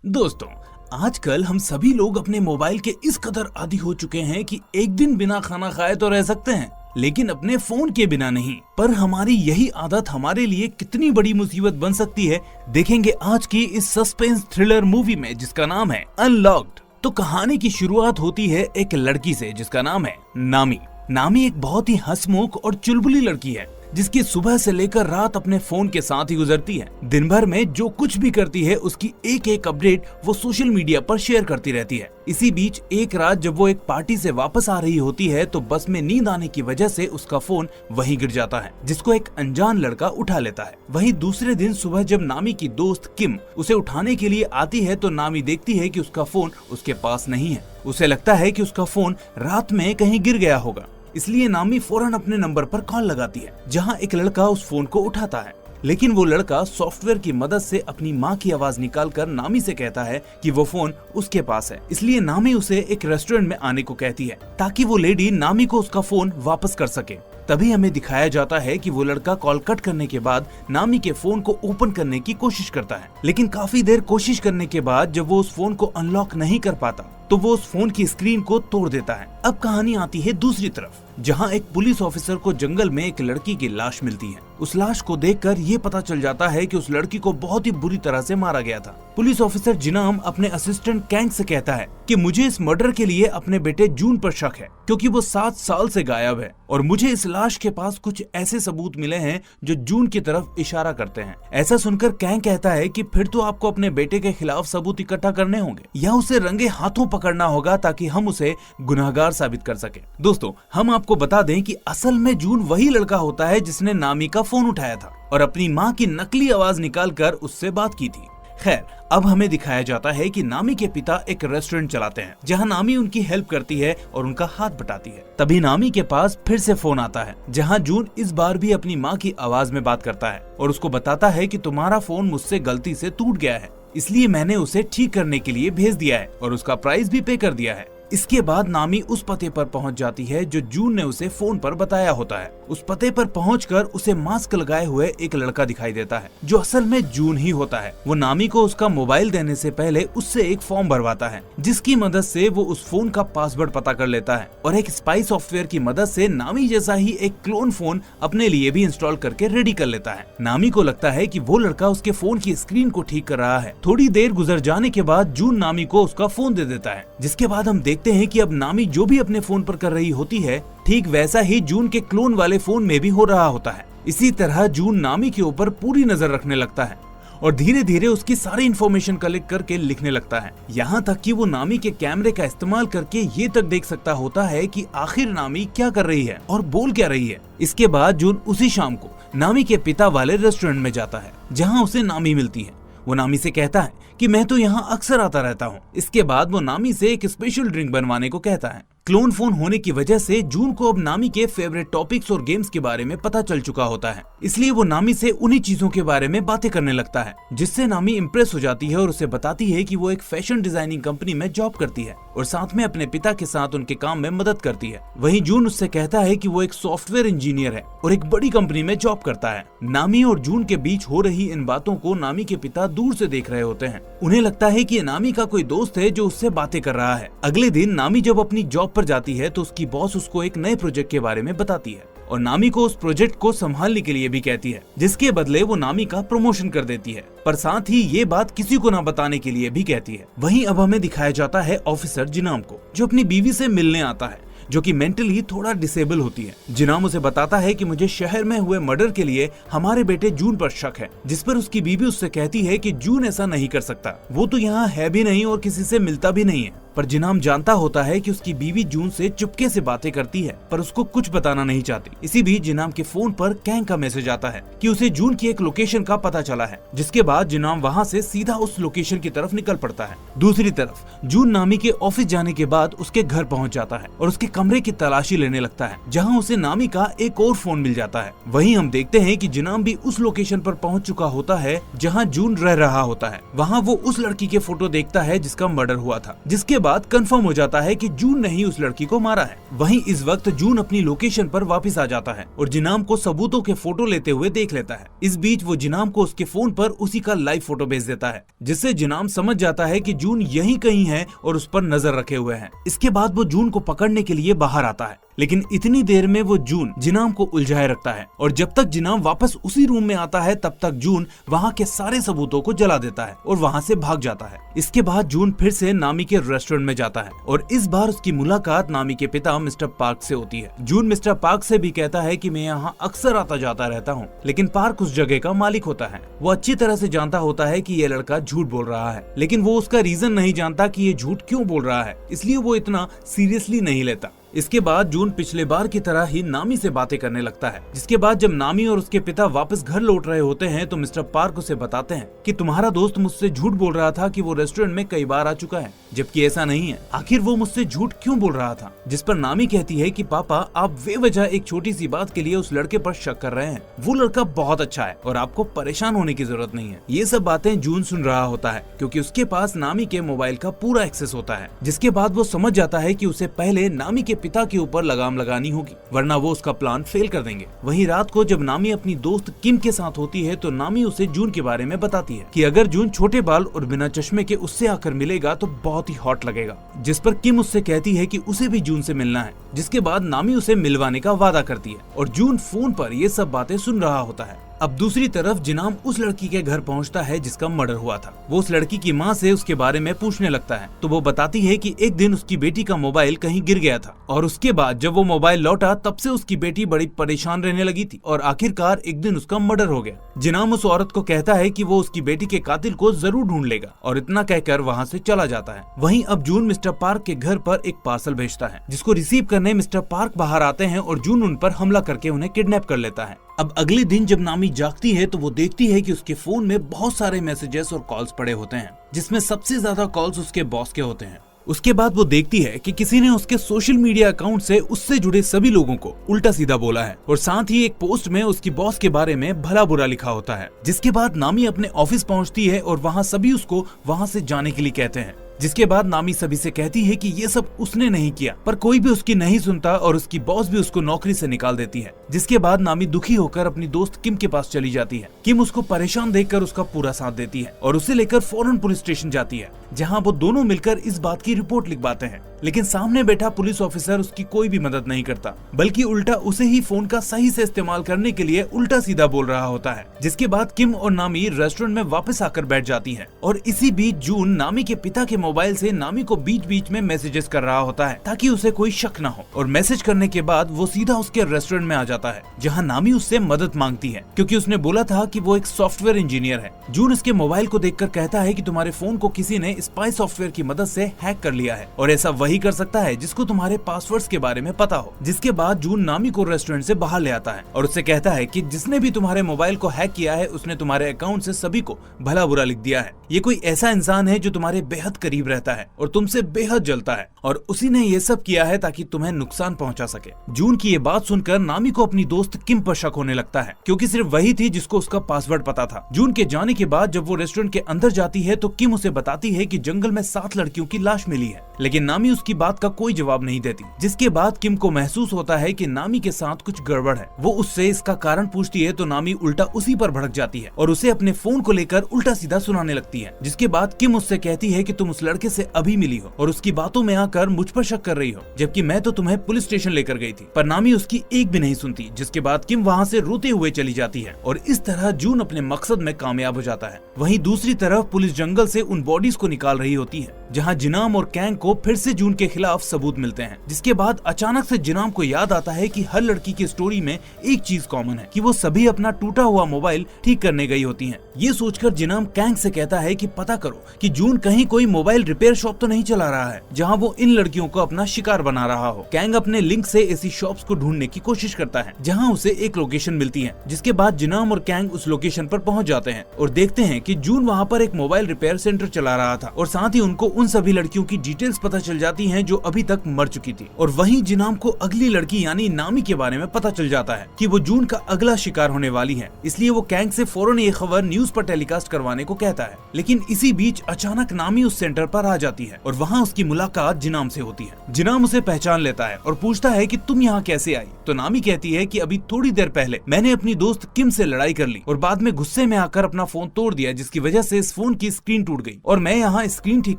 दोस्तों, आजकल हम सभी लोग अपने मोबाइल के इस कदर आदी हो चुके हैं कि एक दिन बिना खाना खाए तो रह सकते हैं, लेकिन अपने फोन के बिना नहीं। पर हमारी यही आदत हमारे लिए कितनी बड़ी मुसीबत बन सकती है, देखेंगे आज की इस सस्पेंस थ्रिलर मूवी में जिसका नाम है अनलॉक्ड। तो कहानी की शुरुआत होती है एक लड़की से जिसका नाम है नामी। नामी एक बहुत ही हंसमुख और चुलबुली लड़की है जिसकी सुबह से लेकर रात अपने फोन के साथ ही गुजरती है। दिन भर में जो कुछ भी करती है उसकी एक एक अपडेट वो सोशल मीडिया पर शेयर करती रहती है। इसी बीच एक रात जब वो एक पार्टी से वापस आ रही होती है तो बस में नींद आने की वजह से उसका फोन वहीं गिर जाता है, जिसको एक अनजान लड़का उठा लेता है। वहीं दूसरे दिन सुबह जब नामी की दोस्त किम उसे उठाने के लिए आती है तो नामी देखती है कि उसका फोन उसके पास नहीं है। उसे लगता है कि उसका फोन रात में कहीं गिर गया होगा, इसलिए नामी फौरन अपने नंबर पर कॉल लगाती है जहां एक लड़का उस फोन को उठाता है। लेकिन वो लड़का सॉफ्टवेयर की मदद से अपनी माँ की आवाज निकालकर नामी से कहता है कि वो फोन उसके पास है, इसलिए नामी उसे एक रेस्टोरेंट में आने को कहती है ताकि वो लेडी नामी को उसका फोन वापस कर सके। तभी हमें दिखाया जाता है कि वो लड़का कॉल कट करने के बाद नामी के फोन को ओपन करने की कोशिश करता है, लेकिन काफी देर कोशिश करने के बाद जब वो उस फोन को अनलॉक नहीं कर पाता तो वो उस फोन की स्क्रीन को तोड़ देता है। अब कहानी आती है दूसरी तरफ, जहां एक पुलिस ऑफिसर को जंगल में एक लड़की की लाश मिलती है। उस लाश को देखकर ये पता चल जाता है कि उस लड़की को बहुत ही बुरी तरह से मारा गया था। पुलिस ऑफिसर जिनाम अपने असिस्टेंट कैंग से कहता है कि मुझे इस मर्डर के लिए अपने बेटे जून पर शक है, क्योंकि वो 7 साल से गायब है और मुझे इस लाश के पास कुछ ऐसे सबूत मिले हैं जो जून की तरफ इशारा करते हैं। ऐसा सुनकर कैंग कहता है कि फिर तो आपको अपने बेटे के खिलाफ सबूत इकट्ठा करने होंगे या उसे रंगे हाथों पकड़ना होगा ताकि हम उसे गुनाहगार साबित कर सके। दोस्तों, हम आपको बता दें कि असल में जून वही लड़का होता है जिसने नामी का फोन उठाया था और अपनी माँ की नकली आवाज निकालकर उससे बात की थी। खैर, अब हमें दिखाया जाता है कि नामी के पिता एक रेस्टोरेंट चलाते हैं जहां नामी उनकी हेल्प करती है और उनका हाथ बटाती है। तभी नामी के पास फिर से फोन आता है जहां जून इस बार भी अपनी माँ की आवाज में बात करता है और उसको बताता है कि तुम्हारा फोन मुझसे गलती से टूट गया है, इसलिए मैंने उसे ठीक करने के लिए भेज दिया है और उसका प्राइस भी पे कर दिया है। इसके बाद नामी उस पते पर पहुंच जाती है जो जून ने उसे फोन पर बताया होता है। उस पते पर पहुंचकर उसे मास्क लगाए हुए एक लड़का दिखाई देता है जो असल में जून ही होता है। वो नामी को उसका मोबाइल देने से पहले उससे एक फॉर्म भरवाता है जिसकी मदद से वो उस फोन का पासवर्ड पता कर लेता है और एक स्पाई सॉफ्टवेयर की मदद से नामी जैसा ही एक क्लोन फोन अपने लिए भी इंस्टॉल करके रेडी कर लेता है। नामी को लगता है कि वो लड़का उसके फोन की स्क्रीन को ठीक कर रहा है। थोड़ी देर गुजर जाने के बाद जून नामी को उसका फोन दे देता है, जिसके बाद हम देखते हैं कि अब नामी जो भी अपने फोन पर कर रही होती है ठीक वैसा ही जून के क्लोन वाले फोन में भी हो रहा होता है। इसी तरह जून नामी के ऊपर पूरी नजर रखने लगता है और धीरे धीरे उसकी सारी इन्फॉर्मेशन कलेक्ट करके लिखने लगता है, यहाँ तक कि वो नामी के कैमरे का इस्तेमाल करके ये तक देख सकता होता है कि आखिर नामी क्या कर रही है और बोल क्या रही है। इसके बाद जून उसी शाम को नामी के पिता वाले रेस्टोरेंट में जाता है जहाँ उसे नामी मिलती है। वो नामी से कहता है कि मैं तो यहाँ अक्सर आता रहता हूँ। इसके बाद वो नामी से एक स्पेशल ड्रिंक बनवाने को कहता है। क्लोन फोन होने की वजह से जून को अब नामी के फेवरेट टॉपिक्स और गेम्स के बारे में पता चल चुका होता है, इसलिए वो नामी से उन्हीं चीजों के बारे में बातें करने लगता है, जिससे नामी इम्प्रेस हो जाती है और उसे बताती है कि वो एक फैशन डिजाइनिंग कंपनी में जॉब करती है और साथ में अपने पिता के साथ उनके काम में मदद करती है। वहीं जून उससे कहता है कि वो एक सॉफ्टवेयर इंजीनियर है और एक बड़ी कंपनी में जॉब करता है। नामी और जून के बीच हो रही इन बातों को नामी के पिता दूर से देख रहे होते हैं। उन्हें लगता है कि नामी का कोई दोस्त है जो उससे बातें कर रहा है। अगले दिन नामी जब अपनी जॉब पर जाती है तो उसकी बॉस उसको एक नए प्रोजेक्ट के बारे में बताती है और नामी को उस प्रोजेक्ट को संभालने के लिए भी कहती है, जिसके बदले वो नामी का प्रमोशन कर देती है, पर साथ ही ये बात किसी को ना बताने के लिए भी कहती है। वहीं अब हमें दिखाया जाता है ऑफिसर जिनाम को, जो अपनी बीवी से मिलने आता है, जो कि मेंटली थोड़ा डिसेबल होती है। जिनाम उसे बताता है कि मुझे शहर में हुए मर्डर के लिए हमारे बेटे जून पर शक है, जिस पर उसकी बीवी उससे कहती है कि जून ऐसा नहीं कर सकता, वो तो यहाँ है भी नहीं और किसी से मिलता भी नहीं है। पर जिनाम जानता होता है कि उसकी बीवी जून से चुपके से बातें करती है पर उसको कुछ बताना नहीं चाहती। इसी बीच जिनाम के फोन पर कैंग का मैसेज आता है कि उसे जून की एक लोकेशन का पता चला है, जिसके बाद जिनाम वहाँ से सीधा उस लोकेशन की तरफ निकल पड़ता है। दूसरी तरफ जून नामी के ऑफिस जाने के बाद उसके घर पहुँच जाता है और उसके कमरे की तलाशी लेने लगता है, जहाँ उसे नामी का एक और फोन मिल जाता है। वहीं हम देखते हैं कि जिनाम भी उस लोकेशन पर पहुँच चुका होता है जहाँ जून रह रहा होता है। वहाँ वो उस लड़की के फोटो देखता है जिसका मर्डर हुआ था, जिसके बाद कंफर्म हो जाता है कि जून ने ही उस लड़की को मारा है। वहीं इस वक्त जून अपनी लोकेशन पर वापस आ जाता है और जिनाम को सबूतों के फोटो लेते हुए देख लेता है। इस बीच वो जिनाम को उसके फोन पर उसी का लाइव फोटो भेज देता है, जिससे जिनाम समझ जाता है कि जून यहीं कहीं है और उस पर नजर रखे हुए हैं। इसके बाद वो जून को पकड़ने के लिए बाहर आता है, लेकिन इतनी देर में वो जून जिनाम को उलझाए रखता है और जब तक जिनाम वापस उसी रूम में आता है तब तक जून वहाँ के सारे सबूतों को जला देता है और वहाँ से भाग जाता है। इसके बाद जून फिर से नामी के रेस्टोरेंट में जाता है और इस बार उसकी मुलाकात नामी के पिता मिस्टर पार्क से होती है। जून मिस्टर पार्क से भी कहता है कि मैं यहाँ अक्सर आता जाता रहता हूँ, लेकिन पार्क उस जगह का मालिक होता है। वो अच्छी तरह से जानता होता है कि ये लड़का झूठ बोल रहा है, लेकिन वो उसका रीजन नहीं जानता कि ये झूठ क्यों बोल रहा है, इसलिए वो इतना सीरियसली नहीं लेता। इसके बाद जून पिछले बार की तरह ही नामी से बातें करने लगता है, जिसके बाद जब नामी और उसके पिता वापस घर लौट रहे होते हैं तो मिस्टर पार्क उसे बताते हैं कि तुम्हारा दोस्त मुझसे झूठ बोल रहा था कि वो रेस्टोरेंट में कई बार आ चुका है, जबकि ऐसा नहीं है। आखिर वो मुझसे झूठ क्यों बोल रहा था? जिस पर नामी कहती है कि पापा, आप बेवजह एक छोटी सी बात के लिए उस लड़के पर शक कर रहे हैं। वो लड़का बहुत अच्छा है और आपको परेशान होने की जरूरत नहीं है। ये सब बातें जून सुन रहा होता है क्योंकि उसके पास नामी के मोबाइल का पूरा एक्सेस होता है। जिसके बाद वो समझ जाता है कि उसे पहले नामी के पिता के ऊपर लगाम लगानी होगी, वरना वो उसका प्लान फेल कर देंगे। वहीं रात को जब नामी अपनी दोस्त किम के साथ होती है तो नामी उसे जून के बारे में बताती है कि अगर जून छोटे बाल और बिना चश्मे के उससे आकर मिलेगा तो बहुत ही हॉट लगेगा। जिस पर किम उससे कहती है कि उसे भी जून से मिलना है। जिसके बाद नामी उसे मिलवाने का वादा करती है और जून फोन पर ये सब बातें सुन रहा होता है। अब दूसरी तरफ जिनाम उस लड़की के घर पहुंचता है जिसका मर्डर हुआ था। वो उस लड़की की माँ से उसके बारे में पूछने लगता है तो वो बताती है कि एक दिन उसकी बेटी का मोबाइल कहीं गिर गया था और उसके बाद जब वो मोबाइल लौटा तब से उसकी बेटी बड़ी परेशान रहने लगी थी और आखिरकार एक दिन उसका मर्डर हो गया। जिनाम उस औरत को कहता है कि वो उसकी बेटी के कातिल को जरूर ढूंढ लेगा और इतना कहकर वहाँ से चला जाता है। वहीं अब जून मिस्टर पार्क के घर पर एक पार्सल भेजता है, जिसको रिसीव करने मिस्टर पार्क बाहर आते हैं और जून उन पर हमला करके उन्हें किडनैप कर लेता है। अब अगले दिन जब नामी जागती है तो वो देखती है कि उसके फोन में बहुत सारे मैसेजेस और कॉल्स पड़े होते हैं, जिसमें सबसे ज्यादा कॉल्स उसके बॉस के होते हैं। उसके बाद वो देखती है कि किसी ने उसके सोशल मीडिया अकाउंट से उससे जुड़े सभी लोगों को उल्टा सीधा बोला है और साथ ही एक पोस्ट में उसकी बॉस के बारे में भला बुरा लिखा होता है। जिसके बाद नामी अपने ऑफिस पहुंचती है और वहाँ सभी उसको वहाँ से जाने के लिए कहते हैं। जिसके बाद नामी सभी से कहती है कि ये सब उसने नहीं किया, पर कोई भी उसकी नहीं सुनता और उसकी बॉस भी उसको नौकरी से निकाल देती है। जिसके बाद नामी दुखी होकर अपनी दोस्त किम के पास चली जाती है। किम उसको परेशान देखकर उसका पूरा साथ देती है और उसे लेकर फौरन पुलिस स्टेशन जाती है, जहां वो दोनों मिलकर इस बात की रिपोर्ट लिखवाते हैं। लेकिन सामने बैठा पुलिस ऑफिसर उसकी कोई भी मदद नहीं करता, बल्कि उल्टा उसे ही फोन का सही से इस्तेमाल करने के लिए उल्टा सीधा बोल रहा होता है। जिसके बाद किम और नामी रेस्टोरेंट में वापस आकर बैठ जाती है और इसी बीच जून नामी के पिता के मोबाइल से नामी को बीच बीच में मैसेजेस कर रहा होता है ताकि उसे कोई शक न हो। और मैसेज करने के बाद वो सीधा उसके रेस्टोरेंट में आ जाता है, जहां नामी उससे मदद मांगती है क्योंकि उसने बोला था कि वो एक सॉफ्टवेयर इंजीनियर है। जून उसके मोबाइल को देखकर कहता है कि तुम्हारे फोन को किसी ने स्पाई सॉफ्टवेयर की मदद से हैक कर लिया है और ऐसा वही कर सकता है जिसको तुम्हारे पासवर्ड्स के बारे में पता हो। जिसके बाद जून नामी को रेस्टोरेंट से बाहर ले आता है और उससे कहता है कि जिसने भी तुम्हारे मोबाइल को हैक किया है उसने तुम्हारे अकाउंट से सभी को भला बुरा लिख दिया है। ये कोई ऐसा इंसान है जो तुम्हारे बेहद करीब रहता है और तुमसे बेहद जलता है और उसी ने ये सब किया है ताकि तुम्हें नुकसान पहुंचा सके। जून की ये बात सुनकर नामी को अपनी दोस्त किम पर शक होने लगता है क्योंकि सिर्फ वही थी जिसको उसका पासवर्ड पता था। जून के जाने के बाद जब वो रेस्टोरेंट के अंदर जाती है तो किम उसे बताती है कि जंगल में 7 लड़कियों की लाश मिली है, लेकिन नामी उसकी बात का कोई जवाब नहीं देती। जिसके बाद किम को महसूस होता है कि नामी के साथ कुछ गड़बड़ है। वो उससे इसका कारण पूछती है तो नामी उल्टा उसी पर भड़क जाती है और उसे अपने फोन को लेकर उल्टा सीधा सुनाने लगती है। जिसके बाद किम उससे कहती है कि तुम उस लड़के से अभी मिली हो और उसकी बातों में आकर मुझ पर शक कर रही हो, जबकि मैं तो तुम्हें पुलिस स्टेशन लेकर गई थी। पर नामी उसकी एक भी नहीं सुनती। जिसके बाद किम वहाँ से रोते हुए चली जाती है और इस तरह जून अपने मकसद में कामयाब हो जाता है। वहीं दूसरी तरफ पुलिस जंगल से उन बॉडीज को निकाल रही होती है, जहाँ जिनाम और कैंग को फिर से जून के खिलाफ सबूत मिलते हैं। जिसके बाद अचानक से जिनाम को याद आता है कि हर लड़की की स्टोरी में एक चीज कॉमन है कि वो सभी अपना टूटा हुआ मोबाइल ठीक करने गई होती हैं। ये सोचकर जिनाम कैंग से कहता है कि पता करो कि जून कहीं कोई मोबाइल रिपेयर शॉप तो नहीं चला रहा है जहां वो इन लड़कियों को अपना शिकार बना रहा हो। कैंग अपने लिंक से ऐसी शॉप्स को ढूंढने की कोशिश करता है जहां उसे एक लोकेशन मिलती है। जिसके बाद जिनाम और कैंग उस लोकेशन पर पहुंच जाते हैं और देखते हैं कि जून वहां पर एक मोबाइल रिपेयर सेंटर चला रहा था और साथ ही उनको उन सभी लड़कियों की डिटेल्स पता चल जाती हैं जो अभी तक मर चुकी थी। और वहीं जिनाम को अगली लड़की यानी नामी के बारे में पता चल जाता है कि वो जून का अगला शिकार होने वाली है। इसलिए वो कैंग से फौरन ये खबर न्यूज पर टेलीकास्ट करवाने को कहता है। लेकिन इसी बीच अचानक नामी उस सेंटर पर आ जाती है और वहाँ उसकी मुलाकात जिनाम से होती है। जिनाम उसे पहचान लेता है और पूछता है कि तुम यहाँ कैसे आई। तो नामी कहती है कि अभी थोड़ी देर पहले मैंने अपनी दोस्त किम से लड़ाई कर ली और बाद में गुस्से में आकर अपना फोन तोड़ दिया, जिसकी वजह से इस फोन की स्क्रीन टूट गई और मैं यहाँ स्क्रीन ठीक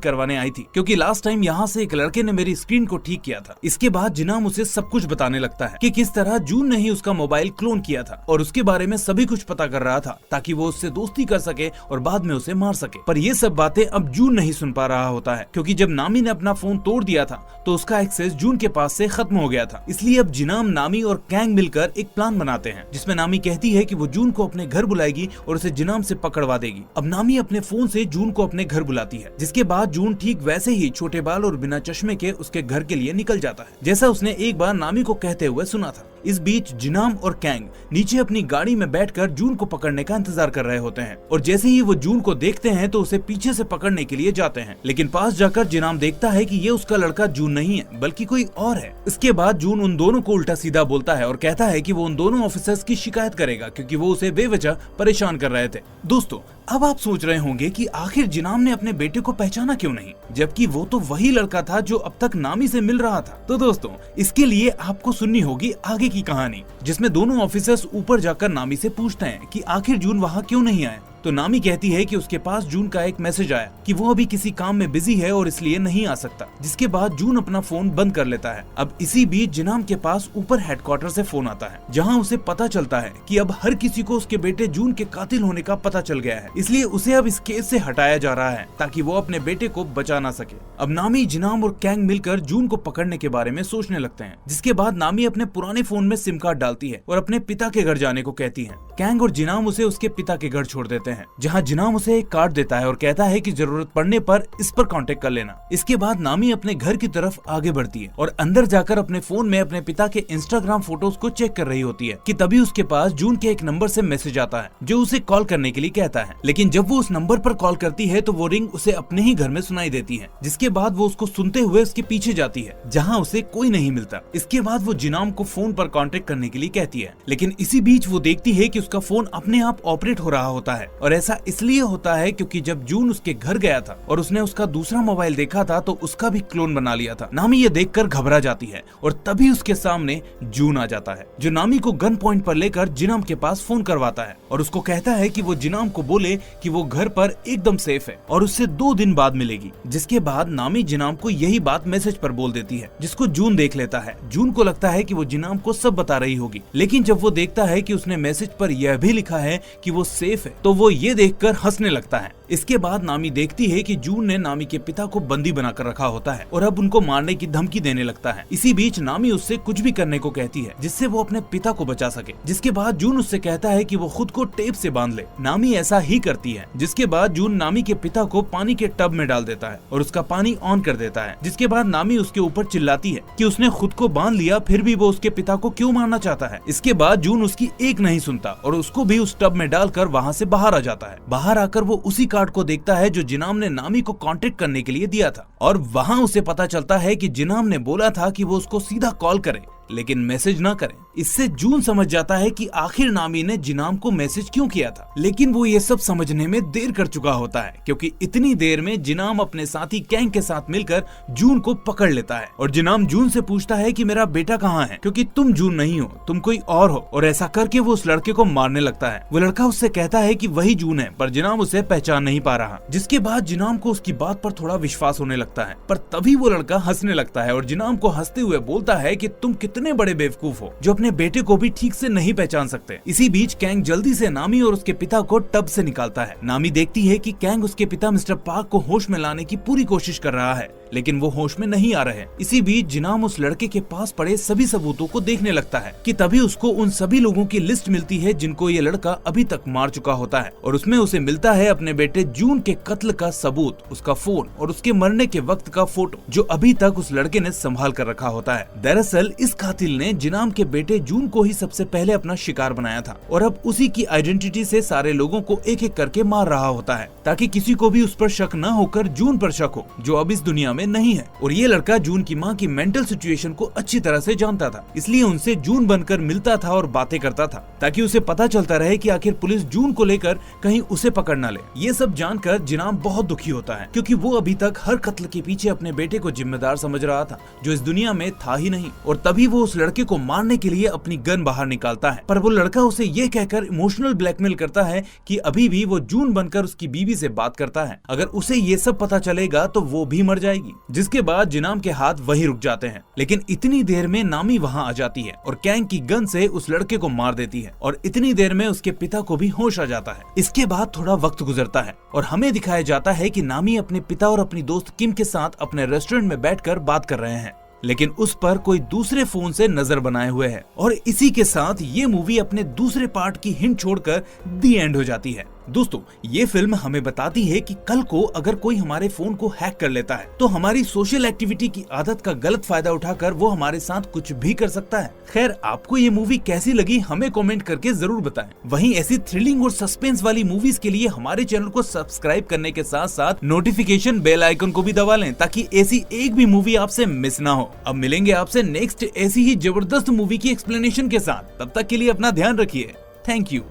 करवाने आई थी क्योंकि लास्ट टाइम यहाँ से एक लड़के ने मेरी स्क्रीन को ठीक किया था। इसके बाद जिनाम उसे सब कुछ बताने लगता है कि किस तरह जून ने ही उसका मोबाइल क्लोन किया था और उसके बारे में सभी कुछ पता कर रहा था ताकि वो उससे दोस्ती कर सके और बाद में उसे मार सके। पर ये सब बातें अब जून नहीं सुन पा रहा होता है क्योंकि जब नामी ने अपना फोन तोड़ दिया था तो उसका एक्सेस जून के पास से खत्म हो गया था। इसलिए अब जिनाम, नामी और कैंग मिलकर एक प्लान बनाते हैं जिसमें नामी कहती है कि वो जून को अपने घर बुलाएगी और उसे जिनाम से पकड़वा देगी। अब नामी अपने फोन से जून को अपने घर बुलाती है, जिसके बाद जून ठीक वैसे ही छोटे बाल और बिना चश्मे के उसके घर के लिए निकल जाता है जैसा उसने एक बार नामी को कहते हुए सुना था। इस बीच जिनाम और कैंग नीचे अपनी गाड़ी में बैठकर जून को पकड़ने का इंतजार कर रहे होते हैं और जैसे ही वो जून को देखते हैं तो उसे पीछे से पकड़ने के लिए जाते हैं। लेकिन पास जाकर जिनाम देखता है कि ये उसका लड़का जून नहीं है बल्कि कोई और है। इसके बाद जून उन दोनों को उल्टा सीधा बोलता है और कहता है कि वो उन दोनों ऑफिसर्स की शिकायत करेगा क्योंकि वो उसे बेवजह परेशान कर रहे थे। दोस्तों, अब आप सोच रहे होंगे कि आखिर जिनाम ने अपने बेटे को पहचाना क्यों नहीं, जबकि वो तो वही लड़का था जो अब तक नामी से मिल रहा था। तो दोस्तों, इसके लिए आपको सुननी होगी आगे की कहानी, जिसमें दोनों ऑफिसर्स ऊपर जाकर नामी से पूछते हैं कि आखिर जून वहाँ क्यों नहीं आया। तो नामी कहती है कि उसके पास जून का एक मैसेज आया कि वो अभी किसी काम में बिजी है और इसलिए नहीं आ सकता, जिसके बाद जून अपना फोन बंद कर लेता है। अब इसी बीच जिनाम के पास ऊपर हेडक्वार्टर से फोन आता है जहां उसे पता चलता है कि अब हर किसी को उसके बेटे जून के कातिल होने का पता चल गया है, इसलिए उसे अब इस केस से हटाया जा रहा है ताकि वो अपने बेटे को बचा ना सके। अब नामी, जिनाम और कैंग मिलकर जून को पकड़ने के बारे में सोचने लगते हैं, जिसके बाद नामी अपने पुराने फोन में सिम कार्ड डालती है और अपने पिता के घर जाने को कहती है। कैंग और जिनाम उसे उसके पिता के घर छोड़ देते हैं जहां जिनाम उसे एक कार्ड देता है और कहता है कि जरूरत पड़ने पर इस पर कांटेक्ट कर लेना। इसके बाद नामी अपने घर की तरफ आगे बढ़ती है और अंदर जाकर अपने फोन में अपने पिता के इंस्टाग्राम फोटोज को चेक कर रही होती है कि तभी उसके पास जून के एक नंबर से मैसेज आता है जो उसे कॉल करने के लिए कहता है। लेकिन जब वो उस नंबर पर कॉल करती है तो वो रिंग उसे अपने ही घर में सुनाई देती है, जिसके बाद वो उसको सुनते हुए उसके पीछे जाती है जहाँ उसे कोई नहीं मिलता। इसके बाद वो जिनाम को फोन पर कांटेक्ट करने के लिए कहती है, लेकिन इसी बीच वो देखती है कि उसका फोन अपने आप ऑपरेट हो रहा होता है और ऐसा इसलिए होता है क्योंकि जब जून उसके घर गया था और उसने उसका दूसरा मोबाइल देखा था तो उसका भी क्लोन बना लिया था। नामी ये देखकर घबरा जाती है और तभी उसके सामने जून आ जाता है जो नामी को गन पॉइंट पर लेकर जिनाम के पास फोन करवाता है और उसको कहता है कि वो जिनाम को बोले कि वो घर पर एकदम सेफ है और उससे 2 दिन बाद मिलेगी। जिसके बाद नामी जिनाम को यही बात मैसेज पर बोल देती है, जिसको जून देख लेता है। जून को लगता है कि वो जिनाम को सब बता रही होगी, लेकिन जब वो देखता है कि उसने मैसेज पर यह भी लिखा है कि वो सेफ है तो वो ये देखकर हंसने लगता है। इसके बाद नामी देखती है कि जून ने नामी के पिता को बंदी बनाकर रखा होता है और अब उनको मारने की धमकी देने लगता है। इसी बीच नामी उससे कुछ भी करने को कहती है जिससे वो अपने पिता को बचा सके। जिसके बाद जून उससे कहता है कि वो खुद को टेप से बांध ले। नामी ऐसा ही करती है, जिसके बाद जून नामी के पिता को पानी के टब में डाल देता है और उसका पानी ऑन कर देता है। जिसके बाद नामी उसके ऊपर चिल्लाती है कि उसने खुद को बांध लिया फिर भी वो उसके पिता को क्यों मारना चाहता है। इसके बाद जून उसकी एक नहीं सुनता और उसको भी उस टब में डालकर वहाँ से बाहर आ जाता है। बाहर आकर वो उसी कार्ड को देखता है जो जिनाम ने नामी को कांटेक्ट करने के लिए दिया था और वहाँ उसे पता चलता है कि जिनाम ने बोला था कि वो उसको सीधा कॉल करे लेकिन मैसेज ना करें। इससे जून समझ जाता है कि आखिर नामी ने जिनाम को मैसेज क्यों किया था, लेकिन वो ये सब समझने में देर कर चुका होता है क्योंकि इतनी देर में जिनाम अपने साथी कैंग के साथ मिलकर जून को पकड़ लेता है और जिनाम जून से पूछता है कि मेरा बेटा कहाँ है, क्योंकि तुम जून नहीं हो, तुम कोई और हो। और ऐसा करके वो उस लड़के को मारने लगता है। वो लड़का उससे कहता है कि वही जून है, पर जिनाम उसे पहचान नहीं पा रहा। जिसके बाद जिनाम को उसकी बात पर थोड़ा विश्वास होने लगता है, पर तभी वो लड़का हंसने लगता है और जिनाम को हंसते हुए बोलता है कि तुम कितने बड़े बेवकूफ हो जो अपने बेटे को भी ठीक से नहीं पहचान सकते। इसी बीच कैंग जल्दी से नामी और उसके पिता को टब से निकालता है। नामी देखती है कि कैंग उसके पिता मिस्टर पार्क को होश में लाने की पूरी कोशिश कर रहा है, लेकिन वो होश में नहीं आ रहे। इसी बीच जिनाम उस लड़के के पास पड़े सभी सबूतों को देखने लगता है कि तभी उसको उन सभी लोगों की लिस्ट मिलती है जिनको ये लड़का अभी तक मार चुका होता है, और उसमें उसे मिलता है अपने बेटे जून के कत्ल का सबूत, उसका फोन और उसके मरने के वक्त का फोटो जो अभी तक उस लड़के ने संभाल कर रखा होता है। दरअसल इस कातिल ने जिनाम के बेटे जून को ही सबसे पहले अपना शिकार बनाया था और अब उसी की आइडेंटिटी से सारे लोगों को एक एक करके मार रहा होता है ताकि किसी को भी उस पर शक न होकर जून पर शक हो, जो अब इस दुनिया में नहीं है। और ये लड़का जून की माँ की मेंटल सिचुएशन को अच्छी तरह से जानता था, इसलिए उनसे जून बनकर मिलता था और बातें करता था ताकि उसे पता चलता रहे कि आखिर पुलिस जून को लेकर कहीं उसे पकड़ न ले। ये सब जानकर जिनाम बहुत दुखी होता है क्योंकि वो अभी तक हर कत्ल के पीछे अपने बेटे को जिम्मेदार समझ रहा था जो इस दुनिया में था ही नहीं। और तभी वो उस लड़के को मारने के लिए अपनी गन बाहर निकालता है, पर वो लड़का उसे ये कहकर इमोशनल ब्लैकमेल करता है कि अभी भी वो जून बनकर उसकी बीवी से बात करता है, अगर उसे ये सब पता चलेगा तो वो भी मर जाएगी। जिसके बाद जिनाम के हाथ वहीं रुक जाते हैं, लेकिन इतनी देर में नामी वहाँ आ जाती है और कैंग की गन से उस लड़के को मार देती है और इतनी देर में उसके पिता को भी होश आ जाता है। इसके बाद थोड़ा वक्त गुजरता है और हमें दिखाया जाता है कि नामी अपने पिता और अपनी दोस्त किम के साथ अपने रेस्टोरेंट में बैठकर बात कर रहे हैं, लेकिन उस पर कोई दूसरे फोन से नजर बनाए हुए है। और इसी के साथ ये मूवी अपने दूसरे पार्ट की हिंट छोड़कर दी एंड हो जाती है। दोस्तों, ये फिल्म हमें बताती है कि कल को अगर कोई हमारे फोन को हैक कर लेता है तो हमारी सोशल एक्टिविटी की आदत का गलत फायदा उठाकर वो हमारे साथ कुछ भी कर सकता है। खैर, आपको ये मूवी कैसी लगी हमें कमेंट करके जरूर बताएं। वहीं ऐसी थ्रिलिंग और सस्पेंस वाली मूवीज के लिए हमारे चैनल को सब्सक्राइब करने के साथ साथ नोटिफिकेशन बेल आइकन को भी दबा लें ताकि ऐसी एक भी मूवी आपसे मिस ना हो। अब मिलेंगे आपसे नेक्स्ट ऐसी ही जबरदस्त मूवी की एक्सप्लेनेशन के साथ। तब तक के लिए अपना ध्यान रखिए। Thank you.